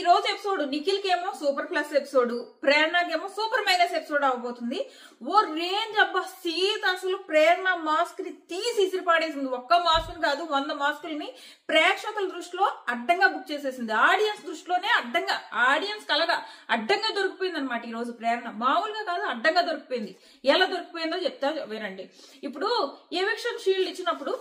రోజు ఎపిసోడ్ నిఖిల్ కేమో super plus episode, ప్రేరణకేమో సూపర్ మైనస్ ఎపిసోడ్ అవబోతుంది. ఓ రేంజ్ అబ్బా. సీత అసలు ప్రేరణ మాస్క్ ని తీసి ఇసిరి పాడేసింది. ఒక్క మాస్క్ కాదు 100 మాస్కుల్ని ప్రేక్షకుల దృష్టిలో అడ్డంగా బుక్ చేసేసింది. ఆడియన్స్ దృష్టిలోనే అడ్డంగా, ఆడియన్స్ కలగా అడ్డంగా దొరికిపోయింది అనమాట ఈ రోజు ప్రేరణ. మామూలుగా కాదు, అడ్డంగా దొరికిపోయింది. ఎలా దొరికిపోయిందో చెప్తా వినండి. ఇప్పుడు ఎవిక్షన్ షీల్డ్ ఇచ్చినప్పుడు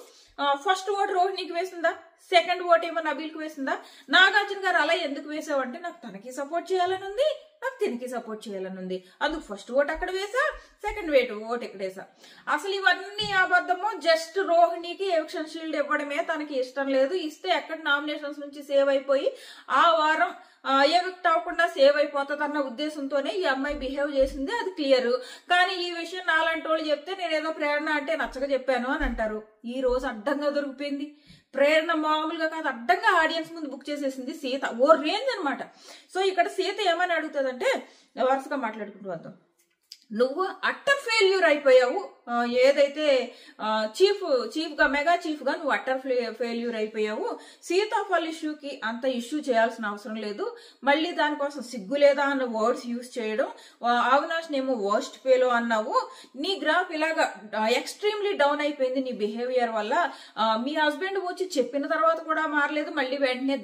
ఫస్ట్ ఓటు రోహిణికి వేసిందా, సెకండ్ ఓటు ఏమో నబీల్కి వేసిందా? నాగార్జున గారు అలా ఎందుకు వేసావంటే నాకు తనకి సపోర్ట్ చేయాలని ఉంది, నాకు తినికి సపోర్ట్ చేయాలని ఉంది. అందుకు ఫస్ట్ ఓటు అక్కడ వేసా, సెకండ్ ఓటు ఇక్కడ వేసా. అసలు ఇవన్నీ అబద్ధము. జస్ట్ రోహిణికి ఎవిక్షన్ షీల్డ్ ఇవ్వడమే తనకి ఇష్టం లేదు. ఇస్తే ఎక్కడ నామినేషన్స్ నుంచి సేవ్ అయిపోయి ఆ వారం ఎవిక్ట్ అవ్వకుండా సేవ్ అయిపోతుంది అన్న ఉద్దేశంతోనే ఈ అమ్మాయి బిహేవ్ చేసింది. అది క్లియర్. కానీ ఈ విషయం నాలాంటి వాళ్ళు చెప్తే నేనేదో ప్రేరణ అంటే నచ్చగా చెప్పాను అని అంటారు. ఈ రోజు అడ్డంగా దొరికిపోయింది ప్రేరణ. మామూలుగా కాదు, అడ్డంగా ఆడియన్స్ ముందు బుక్ చేసేసింది సీత. ఓ రేంజ్ అనమాట. సో ఇక్కడ సీత ఏమని అడుగుతుందంటే, వరుసగా మాట్లాడుకుంటూ వద్దాం, నువ్వు అట్టర్ ఫెయిల్యూర్ అయిపోయావు. ఏదైతే చీఫ్ గా మెగా చీఫ్ గా నువ్వు అట్టర్ ఫెయిల్యూర్ అయిపోయావు. సీతాఫల్ ఇష్యూకి అంత ఇష్యూ చేయాల్సిన అవసరం లేదు. మళ్ళీ దానికోసం సిగ్గు లేదా అన్న వర్డ్స్ యూజ్ చేయడం, అవినాష్ నేమో వర్స్ట్ ఫెయిలో అన్నావు. నీ గ్రాఫ్ ఇలాగా ఎక్స్ట్రీమ్లీ డౌన్ అయిపోయింది నీ బిహేవియర్ వల్ల. మీ హస్బెండ్ వచ్చి చెప్పిన తర్వాత కూడా మారలేదు. మళ్ళీ వెంటనే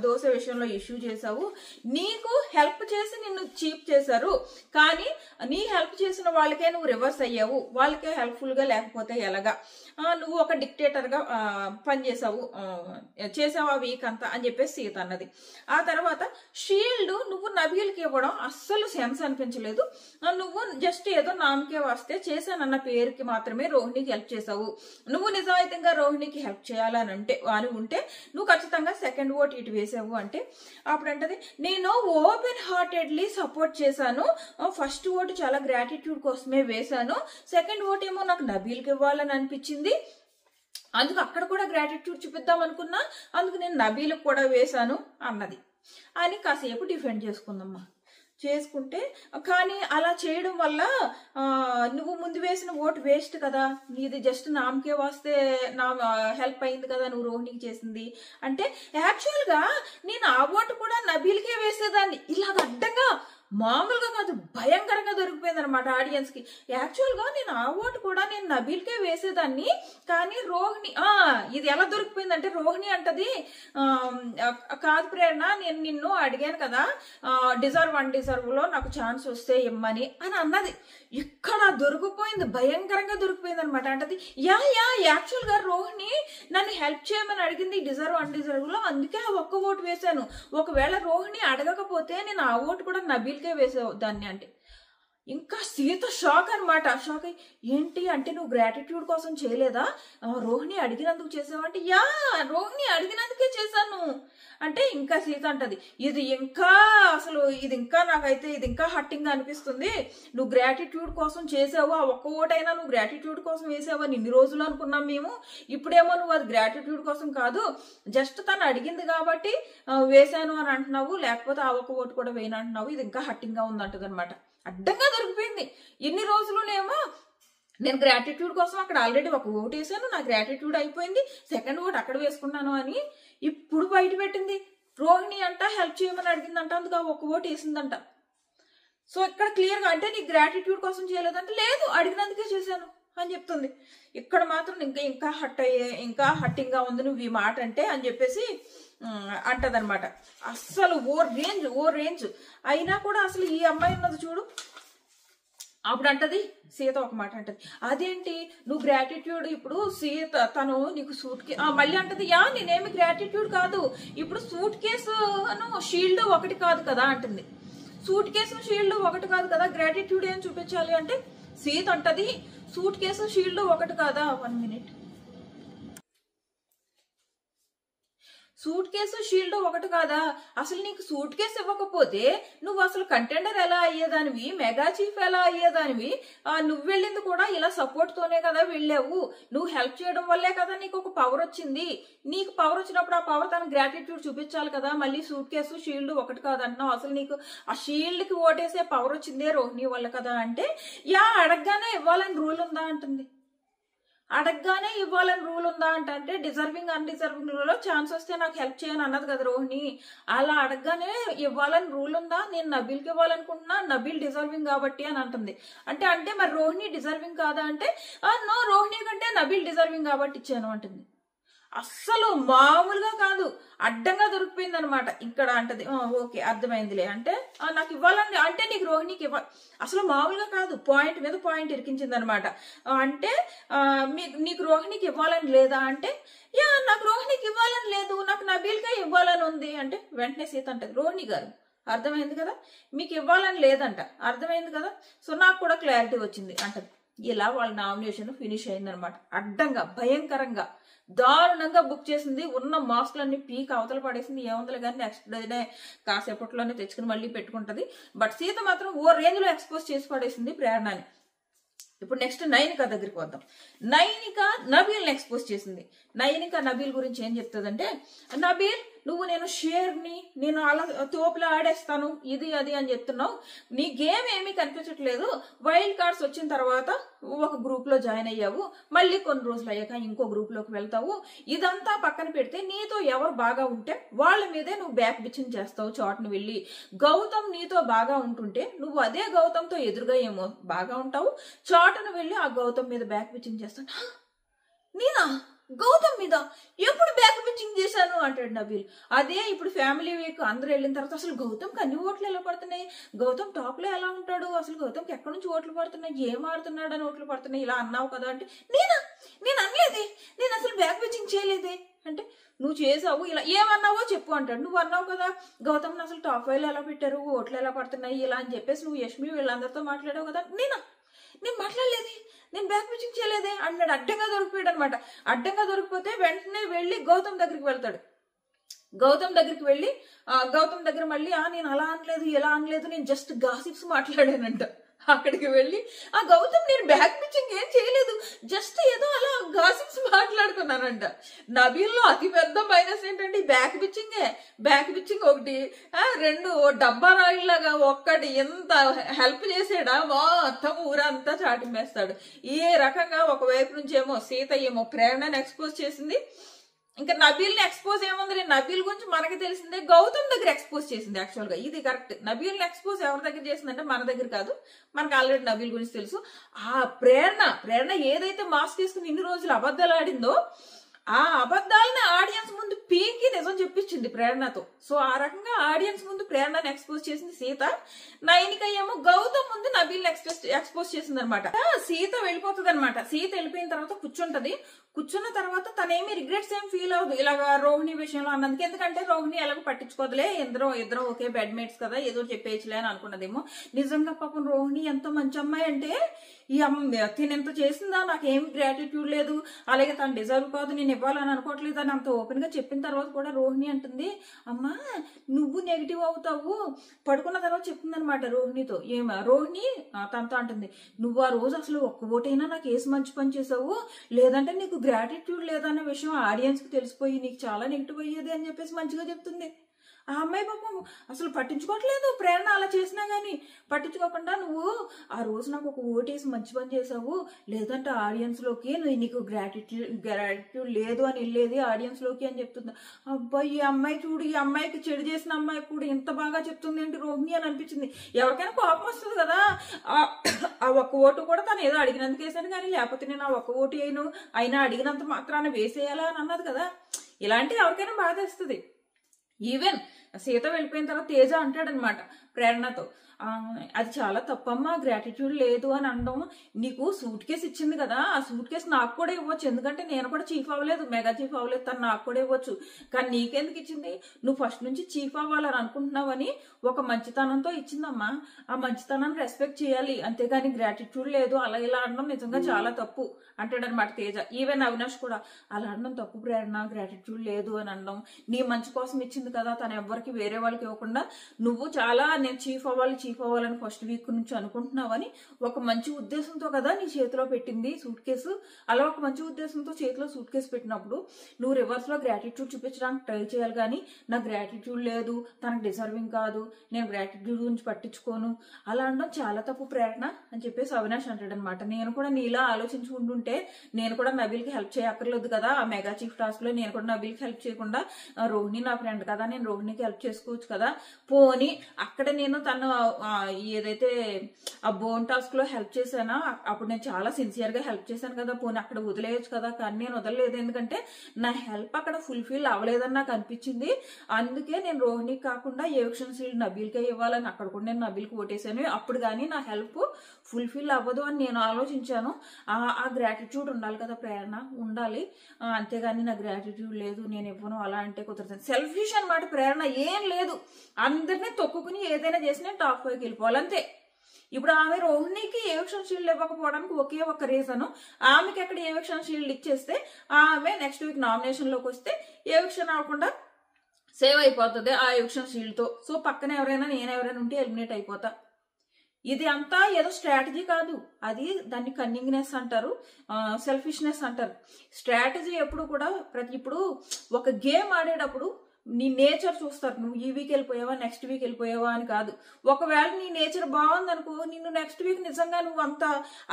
దోశ విషయంలో ఇష్యూ చేశావు. నీకు హెల్ప్ చేసి నిన్ను చీప్ చేశారు, కానీ నీ హెల్ప్ చేసిన వాళ్ళకే నువ్వు రివర్స్ అయ్యావు. వాళ్ళకే హెల్ప్ఫుల్ గా లేకపోతే ఎలాగా? నువ్వు ఒక డిక్టేటర్ గా పనిచేసావు, చేసావు ఆ వీక్ అంతా అని చెప్పేసి సీత అన్నది. ఆ తర్వాత షీల్డ్ నువ్వు నబీల్కి ఇవ్వడం అస్సలు సెన్స్ అనిపించలేదు. నువ్వు జస్ట్ ఏదో నామకే వస్తే చేశానన్న పేరుకి మాత్రమే రోహిణికి హెల్ప్ చేసావు. నువ్వు నిజాయితీగా రోహిణికి హెల్ప్ చేయాలని ఉంటే నువ్వు ఖచ్చితంగా సెకండ్ ఓట్ ఇటు వేసావు అంటే అప్పుడు అంటది, నేను ఓపెన్ హార్టెడ్లీ సపోర్ట్ చేశాను. ఫస్ట్ ఓట్ చాలా గ్రాటిట్యూడ్ కోసమే వేశాను, సెకండ్ ఓట్ ఏమో నాకు నబీల్కి ఇవ్వాలని అనిపించింది, అందుకు అక్కడ కూడా గ్రాటిట్యూడ్ చూపిద్దాం అనుకున్నా, అందుకు నేను నబీల్కి కూడా వేశాను అన్నది అని కాసేపు డిఫెండ్ చేసుకుంటే, కానీ అలా చేయడం వల్ల నువ్వు ముందు వేసిన ఓటు వేస్ట్ కదా, నీది జస్ట్ నామకే వస్తే నా హెల్ప్ అయింది కదా నువ్వు రోహిణికి చేసింది అంటే, యాక్చువల్గా నేను ఆ ఓటు కూడా నబీల్కే వేసేదాన్ని. ఇలాగ అడ్డంగా మామూలుగా కాదు, భయంకరంగా దొరికిపోయింది అనమాట ఆడియన్స్ కి. యాక్చువల్ గా నేను ఆ ఓటు కూడా నేను నబీల్కే వేసేదాన్ని, కానీ రోహిణి ఇది ఎలా దొరికిపోయిందంటే, రోహిణి అంటది, కాదు ప్రేరణ నేను నిన్ను అడిగాను కదా డిజర్వ్ లో నాకు ఛాన్స్ వస్తే ఇమ్మని అని అన్నది. ఇక్కడ దొరికిపోయింది, భయంకరంగా దొరికిపోయింది అనమాట. అంటది యాక్చువల్ గా రోహిణి నన్ను హెల్ప్ చేయమని అడిగింది డిజర్వ్ లో, అందుకే ఆ ఒక్క ఓటు వేశాను. ఒకవేళ రోహిణి అడగకపోతే నేను ఆ ఓటు కూడా నబీల్ వేసావు దాన్ని అంటే. ఇంకా సీత షాక్ అనమాట. షాక్ అయ్యి, ఏంటి అంటే నువ్వు గ్రాటిట్యూడ్ కోసం చేయలేదా, రోహిణి అడిగినందుకు చేసావంటే, రోహిణి అడిగినందుకే చేశాను అంటే. ఇంకా సీత అంటది, ఇది ఇంకా నాకైతే ఇది ఇంకా హట్టింగ్ అనిపిస్తుంది. నువ్వు గ్రాటిట్యూడ్ కోసం చేసావు, ఆ ఒక్క ఓటైనా నువ్వు గ్రాటిట్యూడ్ కోసం వేసావు అని ఇన్ని రోజులు అనుకున్నాం మేము. ఇప్పుడేమో నువ్వు అది గ్రాటిట్యూడ్ కోసం కాదు, జస్ట్ తను అడిగింది కాబట్టి వేశాను అని అంటున్నావు, లేకపోతే ఆ ఒక్క ఓటు కూడా వేయను అంటున్నావు. ఇది ఇంకా హట్టింగ్ గా ఉందంటది అనమాట. అడ్డంగా దొరికిపోయింది. ఇన్ని రోజులునేమో నేను గ్రాటిట్యూడ్ కోసం అక్కడ ఆల్రెడీ ఒక ఓటు వేసాను, నా గ్రాటిట్యూడ్ అయిపోయింది, సెకండ్ ఓటు అక్కడ వేసుకున్నాను అని ఇప్పుడు బయట పెట్టింది. రోహిణి అంట హెల్ప్ చేయమని అడిగిందంట, అందుకు ఆ ఒక ఓటు వేసిందంట. సో ఇక్కడ క్లియర్ గా అంటే నీ గ్రాటిట్యూడ్ కోసం చేయలేదంటే, లేదు అడిగినందుకే చేశాను అని చెప్తుంది. ఇక్కడ మాత్రం ఇంకా హట్టింగ్ గా ఉంది నువ్వు ఈ మాట అంటే అని చెప్పేసి అంటదనమాట. అస్సలు ఓ రేంజ్ అయినా కూడా అసలు ఈ అమ్మాయి ఉన్నది చూడు. అప్పుడు అంటది సీత ఒక మాట అంటది, అదేంటి నువ్వు గ్రాటిట్యూడ్ ఇప్పుడు సీత తను నీకు మళ్ళీ అంటది, నేనేమి గ్రాటిట్యూడ్ కాదు, ఇప్పుడు సూట్ కేసు షీల్డ్ ఒకటి కాదు కదా అంటుంది. సూట్ కేసు షీల్డ్ ఒకటి కాదు కదా, గ్రాటిట్యూడ్ ఏం చూపించాలి అంటే సీత అంటది, సూట్ కేసు షీల్డ్ ఒకటి కాదా, 1 minute, సూట్ కేసు షీల్డ్ ఒకటి కాదా, అసలు నీకు సూట్ కేసు ఇవ్వకపోతే నువ్వు అసలు కంటెండర్ ఎలా అయ్యేదానివి, మెగా చీఫ్ ఎలా అయ్యేదానివి, నువ్వు వెళ్ళింది కూడా ఇలా సపోర్ట్ తోనే కదా వెళ్ళావు, నువ్వు హెల్ప్ చేయడం వల్లే కదా నీకు ఒక పవర్ వచ్చింది. నీకు పవర్ వచ్చినప్పుడు ఆ పవర్ తన గ్రాటిట్యూడ్ చూపించాలి కదా, మళ్ళీ సూట్ కేసు షీల్డ్ ఒకటి కాదంటున్నావు, అసలు నీకు ఆ షీల్డ్ కి ఓటేసే పవర్ వచ్చిందే రోహిణి వల్ల కదా అంటే, అడగగానే ఇవ్వాలని రూల్ ఉందా అంటుంది. అడగగానే ఇవ్వాలని రూల్ ఉందా అంటే డిజర్వింగ్ అన్డిజర్వింగ్ లో ఛాన్స్ వస్తే నాకు హెల్ప్ చేయని అన్నది కదా రోహిణి. అలా అడగగానే ఇవ్వాలని రూల్ ఉందా, నేను నబీల్కి ఇవ్వాలనుకుంటున్నా, నబీల్ డిజర్వింగ్ కాబట్టి అని అంటుంది. అంటే మరి రోహిణి డిజర్వింగ్ కాదా అంటే నో, రోహిణి కంటే నబీల్ డిజర్వింగ్ కాబట్టి ఇచ్చాను అంటుంది. అస్సలు మామూలుగా కాదు, అడ్డంగా దొరికిపోయింది అనమాట ఇక్కడ. అంటది ఓకే అర్థమైందిలే, అంటే నాకు ఇవ్వాలని, అంటే నీకు రోహిణికి అసలు మామూలుగా కాదు, పాయింట్ మీద పాయింట్ ఇరికించింది అనమాట. అంటే నీకు రోహిణికి ఇవ్వాలని లేదా అంటే నాకు రోహిణికి ఇవ్వాలని లేదు, నాకు నబీల్కే ఇవ్వాలని ఉంది అంటే వెంటనే సీత అంటది రోహిణి గారు అర్థమైంది కదా, మీకు ఇవ్వాలని లేదంట, అర్థమైంది కదా, సో నాకు కూడా క్లారిటీ వచ్చింది అంటది. ఇలా వాళ్ళ నామినేషన్ ఫినిష్ అయిందనమాట. అడ్డంగా భయంకరంగా దారుణంగా బుక్ చేసింది. ఉన్న మాస్కులన్నీ పీక్ అవతల పడేసింది. ఏముందలే కానీ నెక్స్ట్ డేనే కాసేపట్లోనే తెచ్చుకుని మళ్ళీ పెట్టుకుంటది. బట్ సీత మాత్రం ఓ రేంజ్ లో ఎక్స్పోజ్ చేసి పడేసింది ప్రేరణని. ఇప్పుడు నెక్స్ట్ నైనిక దగ్గరికి వద్దాం. నైనిక నబీల్ని ఎక్స్పోజ్ చేసింది. నైనిక నబీల్ గురించి ఏం చెప్తుందంటే, నబీల్ నువ్వు నేను షేర్ని నేను అలా తోపులో ఆడేస్తాను ఇది అది అని చెప్తున్నావు, నీ గేమ్ ఏమీ కనిపించట్లేదు. వైల్డ్ కార్డ్స్ వచ్చిన తర్వాత ఒక గ్రూప్ లో జాయిన్ అయ్యావు, మళ్ళీ కొన్ని రోజులు అయ్యాక ఇంకో గ్రూప్ లోకి వెళ్తావు. ఇదంతా పక్కన పెడితే నీతో ఎవరు బాగా ఉంటే వాళ్ళ మీదే నువ్వు బ్యాక్ బిచ్చింగ్ చేస్తావు. చాటును వెళ్ళి గౌతమ్ నీతో బాగా ఉంటుంటే నువ్వు అదే గౌతమ్తో ఎదురుగా ఏమో బాగా ఉంటావు, చాటును వెళ్ళి ఆ గౌతమ్ మీద బ్యాక్ బిచ్చింగ్ చేస్తాను. నేనా గౌతమ్ మీద ఎప్పుడు బ్యాక్ బిచ్చింగ్ చేశాను అంటాడు నబీల్. అదే ఇప్పుడు ఫ్యామిలీ వీక్ అందరూ వెళ్ళిన తర్వాత అసలు గౌతమ్కి అన్ని ఓట్లు ఎలా పడుతున్నాయి, గౌతమ్ టాప్ లో ఎలా ఉంటాడు, అసలు గౌతమ్కి ఎక్కడి నుంచి ఓట్లు పడుతున్నాయి, ఏం ఆడుతున్నాడు అని ఓట్లు పడుతున్నాయి, ఇలా అన్నావు కదా అంటే నేను అనలేదే, నేను అసలు బ్యాక్ బిచ్చింగ్ చేయలేదే అంటే నువ్వు చేసావు, ఇలా ఏమన్నావో చెప్పు అంటాడు. నువ్వు అన్నావు కదా గౌతమ్ని అసలు టాప్ 5 ఎలా పెట్టారు, ఓట్లు ఎలా పడుతున్నాయి ఇలా అని చెప్పేసి నువ్వు యష్మి వీళ్ళందరితో మాట్లాడావు కదా. నేను మాట్లాడలేదే, నేను బ్యాక్ బిచ్చింగ్ చేయలేదే అన్నాడు. అడ్డంగా దొరికిపోయాడు అనమాట. అడ్డంగా దొరికిపోతే వెంటనే వెళ్ళి గౌతమ్ దగ్గరికి వెళ్తాడు. గౌతమ్ దగ్గరికి వెళ్ళి గౌతమ్ దగ్గర మళ్ళీ నేను అలా అనలేదు ఇలా అనలేదు, నేను జస్ట్ గాసిప్స్ మాట్లాడానంట. అక్కడికి వెళ్ళి గౌతమ్ నేను బ్యాక్ బిచ్చింగ్ ఏం చేయలేదు, జస్ట్ ఏదో అలా గాసిప్స్ మాట్లాడుకున్నానంట. నబీల్లో అతి పెద్ద మైనస్ ఏంటంటే బ్యాక్ బిచ్చింగే. బ్యాక్ బిచ్చింగ్ ఒకటి, రెండు డబ్బా రాయిలాగా ఒక్కటి ఎంత హెల్ప్ చేసాడా మొత్తం ఊరంతా చాటింపేస్తాడు. ఈ రకంగా ఒకవైపు నుంచి ఏమో సీత ఏమో ప్రేరణని ఎక్స్పోజ్ చేసింది. ఇంకా నబీల్ని ఎక్స్పోజ్ ఏముంది, నబీల్ గురించి మనకి తెలిసిందే, గౌతమ్ దగ్గర ఎక్స్పోజ్ చేసింది. యాక్చువల్ గా ఇది కరెక్ట్. నబీల్ని ఎక్స్పోజ్ ఎవరి దగ్గర చేసిందంటే మన దగ్గర కాదు, మనకు ఆల్రెడీ నబీల్ గురించి తెలుసు. ఆ ప్రేరణ ఏదైతే మాస్క్ వేసుకుని ఇన్ని రోజులు అబద్ధాలు ఆడిందో ఆ అబద్ధాలని ఆడియన్స్ ముందు పీకి నిజం చెప్పించింది ప్రేరణతో. సో ఆ రకంగా ఆడియన్స్ ముందు ప్రేరణని ఎక్స్పోజ్ చేసింది సీత. నైనిక ఏమో గౌతమ్ ముందు నబీల్ని ఎక్స్పోజ్ చేసింది అనమాట. సీత వెళ్ళిపోతుంది అనమాట. సీత వెళ్ళిపోయిన తర్వాత కూర్చుంటది. కూర్చున్న తర్వాత తనేమి రిగ్రెట్స్ ఏం ఫీల్ అవ్వదు ఇలాగా రోహిణి విషయంలో అన్నందుకు. ఎందుకంటే రోహిణి ఎలాగో పట్టించుకోదులే, ఇద్దరం ఒకే బెడ్ మేట్స్ కదా, ఏదో చెప్పేయచ్చులే అని అనుకున్నదేమో. నిజంగా పాపం రోహిణి ఎంత మంచి అమ్మాయి అంటే, ఈ తిను ఎంత చేసిందా, నాకేం గ్రాటిట్యూడ్ లేదు, అలాగే తను డిజర్వ్ కాదు, నేను ఇవ్వాలని అనుకోవట్లేదు అని అంత ఓపెన్ గా చెప్పిన తర్వాత కూడా రోహిణి అంటుంది, అమ్మా నువ్వు నెగిటివ్ అవుతావు. పడుకున్న తర్వాత చెప్తుంది అనమాట రోహిణితో. రోహిణి తనతో అంటుంది, నువ్వు ఆ రోజు అసలు ఒక్క ఓటైనా నాకు వేసి మంచి పని చేసావు, లేదంటే నీకు గ్రాటిట్యూడ్ లేదన్న విషయం ఆడియన్స్ కి తెలిసిపోయి నీకు చాలా నెగిటివ్ అయ్యేది అని చెప్పేసి మంచిగా చెప్తుంది. ఆ అమ్మాయి పాపం అసలు పట్టించుకోవట్లేదు. ప్రేరణ అలా చేసినా గానీ పట్టించుకోకుండా, నువ్వు ఆ రోజు నాకు ఒక ఓటేసి మంచి పని చేసావు, లేదంటే ఆడియన్స్ లోకి నీకు గ్రాటిట్యూడ్ లేదు అని వెళ్ళేది ఆడియన్స్ లోకి అని చెప్తుంది. అబ్బాయి ఈ అమ్మాయి చూడు, ఈ అమ్మాయికి చెడు చేసిన అమ్మాయి కూడా ఇంత బాగా చెప్తుంది ఏంటి రోహిణి అని అనిపించింది. ఎవరికైనా కోపం వస్తుంది కదా, ఆ ఒక్క ఓటు కూడా తను ఏదో అడిగినందుకు వేసాను కానీ, లేకపోతే నేను ఆ ఒక్క ఓటు అయినా అడిగినంత మాత్రాన వేసేయాలా అని అన్నది కదా. ఇలాంటివి ఎవరికైనా బాధేస్తుంది. ఈవెన్ సీత వెళ్ళిపోయిన తర్వాత తేజ అంటాడనమాట ప్రేరణతో, అది చాలా తప్పమ్మా, గ్రాటిట్యూడ్ లేదు అని అనడం. నీకు సూట్ కేసు ఇచ్చింది కదా, ఆ సూట్ కేసు నాకు కూడా ఇవ్వచ్చు, ఎందుకంటే నేను కూడా చీఫ్ అవ్వలేదు, మెగా చీఫ్ అవ్వలేదు, తను నాకు కూడా ఇవ్వచ్చు. కానీ నీకెందుకు ఇచ్చింది, నువ్వు ఫస్ట్ నుంచి చీఫ్ అవ్వాలని అనుకుంటున్నావని ఒక మంచితనంతో ఇచ్చిందమ్మా. ఆ మంచితనాన్ని రెస్పెక్ట్ చేయాలి, అంతేగాని గ్రాటిట్యూడ్ లేదు అలా ఇలా అనడం నిజంగా చాలా తప్పు అంటాడనమాట తేజ. ఈవెన్ అవినాష్ కూడా అలా అనడం తప్పు ప్రేరణ, గ్రాటిట్యూడ్ లేదు అని అనడం, నీ మంచి కోసం ఇచ్చింది కదా, తను వరకు వేరే వాళ్ళకి ఇవ్వకుండా నువ్వు చాలా నేను చీఫ్ అవ్వాలని ఫస్ట్ వీక్ నుంచి అనుకుంటున్నావని ఒక మంచి ఉద్దేశంతో కదా నీ చేతిలో పెట్టింది సూట్ కేసు. అలా ఒక మంచి ఉద్దేశంతో చేతిలో సూట్ కేసు పెట్టినప్పుడు నువ్వు రివర్స్ లో గ్రాటిట్యూడ్ చూపించడానికి ట్రై చేయాలి. కానీ నాకు గ్రాటిట్యూడ్ లేదు, తనకు డిజర్వింగ్ కాదు, నేను గ్రాటిట్యూడ్ గురించి పట్టించుకోను అలా అనడం చాలా తప్పు ప్రేరణ అని చెప్పేసి అవినాష్ అంటాడు అనమాట. నేను కూడా నీలా ఆలోచించుకుంటుంటే నేను కూడా నబీల్కి హెల్ప్ చేయక్కర్లేదు కదా, ఆ మెగా చీఫ్ టాస్క్ లో నేను కూడా నబీల్కి హెల్ప్ చేయకుండా రోహిణి నా ఫ్రెండ్ కదా, నేను రోహిణికి హెల్ప్ చేసుకోవచ్చు కదా, పోని అక్కడ నేను తను ఏదైతే ఆ బోన్ టాస్క్ లో హెల్ప్ చేశానో అప్పుడు నేను చాలా సిన్సియర్ గా హెల్ప్ చేశాను కదా, పోనీ అక్కడ వదిలేయచ్చు కదా. కానీ నేను వదలలేదు, ఎందుకంటే నా హెల్ప్ అక్కడ ఫుల్ఫిల్ అవ్వలేదని నాకు అనిపించింది. అందుకే నేను రోహిణికి కాకుండా ఎవిక్షన్ షీల్డ్ నబీల్కే ఇవ్వాలని అక్కడ కూడా నేను నబీల్కి ఓటేసాను. అప్పుడు కానీ నా హెల్ప్ ఫుల్ఫిల్ అవ్వదు అని నేను ఆలోచించాను. ఆ గ్రాటిట్యూడ్ ఉండాలి కదా ప్రేరణ, ఉండాలి. అంతేగాని నా గ్రాటిట్యూడ్ లేదు నేను ఇవ్వను అలా అంటే కుదరదు. సెల్ఫిష్ అనమాట ప్రేరణ, ఏం లేదు. అందరినీ తొక్కుకుని ఏదైనా చేసి నేను టాప్ 5కి వెళ్ళిపోవాలి అంతే. ఇప్పుడు ఆమె రోహిణికి ఎవిక్షన్ షీల్డ్ ఇవ్వకపోవడానికి ఒకే ఒక రీజన్, ఆమెకి ఎక్కడ ఎవిక్షన్ షీల్డ్ ఇచ్చేస్తే ఆమె నెక్స్ట్ వీక్ నామినేషన్ లోకి వస్తే ఎవిక్షన్ అవ్వకుండా సేవ్ అయిపోతుంది ఆ ఎవిక్షన్ షీల్డ్ తో. సో పక్కన నేనెవరైనా ఉంటే ఎలిమినేట్ అయిపోతా. ఇది అంతా ఏదో స్ట్రాటజీ కాదు, అది దాన్ని కన్నింగ్నెస్ అంటారు, సెల్ఫిష్నెస్ అంటారు. స్ట్రాటజీ ఎప్పుడు కూడా ఇప్పుడు ఒక గేమ్ ఆడేటప్పుడు నీ నేచర్ చూస్తారు. నువ్వు ఈ వీక్ వెళ్ళిపోయావా నెక్స్ట్ వీక్ వెళ్ళిపోయావా అని కాదు. ఒకవేళ నీ నేచర్ బాగుంది అనుకో, నిన్ను నెక్స్ట్ వీక్ నిజంగా నువ్వు అంత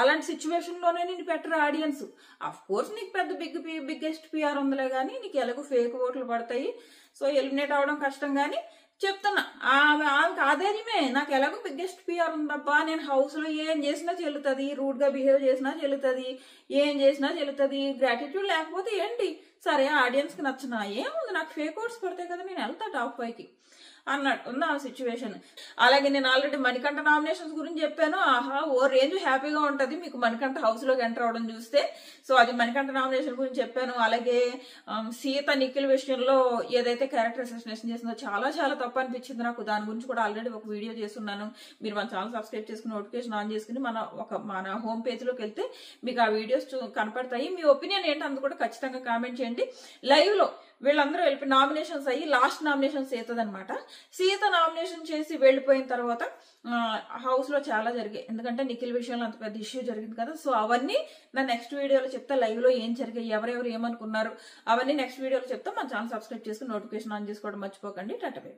అలాంటి సిచ్యువేషన్ లోనే నిన్ను పెట్టరు ఆడియన్స్. అఫ్ కోర్స్ నీకు పెద్ద బిగ్గెస్ట్ పిఆర్ ఉందిలే కానీ నీకు ఎలాగో ఫేక్ ఓట్లు పడతాయి, సో ఎలిమినేట్ అవడం కష్టం. కానీ చెప్తున్నా ఆమెకు ఆధైర్యమే, నాకు ఎలాగో బిగ్గెస్ట్ పిఆర్ ఉందబ్బా, నేను హౌస్ లో ఏం చేసినా చెల్లుతుంది, రూడ్ గా బిహేవ్ చేసినా చెల్లుతుంది, ఏం చేసినా చెల్లుతుంది, గ్రాటిట్యూడ్ లేకపోతే ఏంటి, సరే ఆడియన్స్ కి నచ్చినా ఏముంది, నాకు ఫేక్ ఓట్స్ పడతాయి కదా, నేను వెళ్తా టాప్ 5కి అన్నట్టు ఉంది ఆ సిచ్యువేషన్. అలాగే నేను ఆల్రెడీ మణికంఠ నామినేషన్స్ గురించి చెప్పాను. ఆహా ఓ రేంజ్ హ్యాపీగా ఉంటది మీకు మణికంఠ హౌస్ లోకి ఎంటర్ అవడం చూస్తే. సో అది మణికంఠ నామినేషన్ గురించి చెప్పాను. అలాగే సీత నిఖిల్ విషయంలో ఏదైతే క్యారెక్టర్ అసోసినేషన్ చేసిందో చాలా చాలా తప్పు అనిపించింది నాకు. దాని గురించి కూడా ఆల్రెడీ ఒక వీడియో చేస్తున్నాను. మీరు మన ఛానల్ సబ్స్క్రైబ్ చేసుకుని నోటిఫికేషన్ ఆన్ చేసుకుని మన హోమ్ పేజ్ లోకి వెళ్తే మీకు ఆ వీడియోస్ కనపడతాయి. మీ ఒపీనియన్ ఏంటి అంత కూడా ఖచ్చితంగా కామెంట్ చేయండి. లైవ్ లో వీళ్ళందరూ వెళ్ళిపోయి నామినేషన్స్ అయ్యి లాస్ట్ నామినేషన్ సీతదనమాట. సీత నామినేషన్ చేసి వెళ్ళిపోయిన తర్వాత హౌస్ లో చాలా జరిగాయి, ఎందుకంటే నిఖిల్ విషయంలో అంత పెద్ద ఇష్యూ జరిగింది కదా. సో అవన్నీ నా నెక్స్ట్ వీడియోలో చెప్తా. లైవ్ లో ఏం జరిగాయి, ఎవరెవరు ఏమనుకున్నారు అవన్నీ నెక్స్ట్ వీడియోలో చెప్తా. మన ఛానల్ సబ్స్క్రైబ్ చేసుకుని నోటిఫికేషన్ ఆన్ చేసుకోవడం మర్చిపోకండి. టాటా.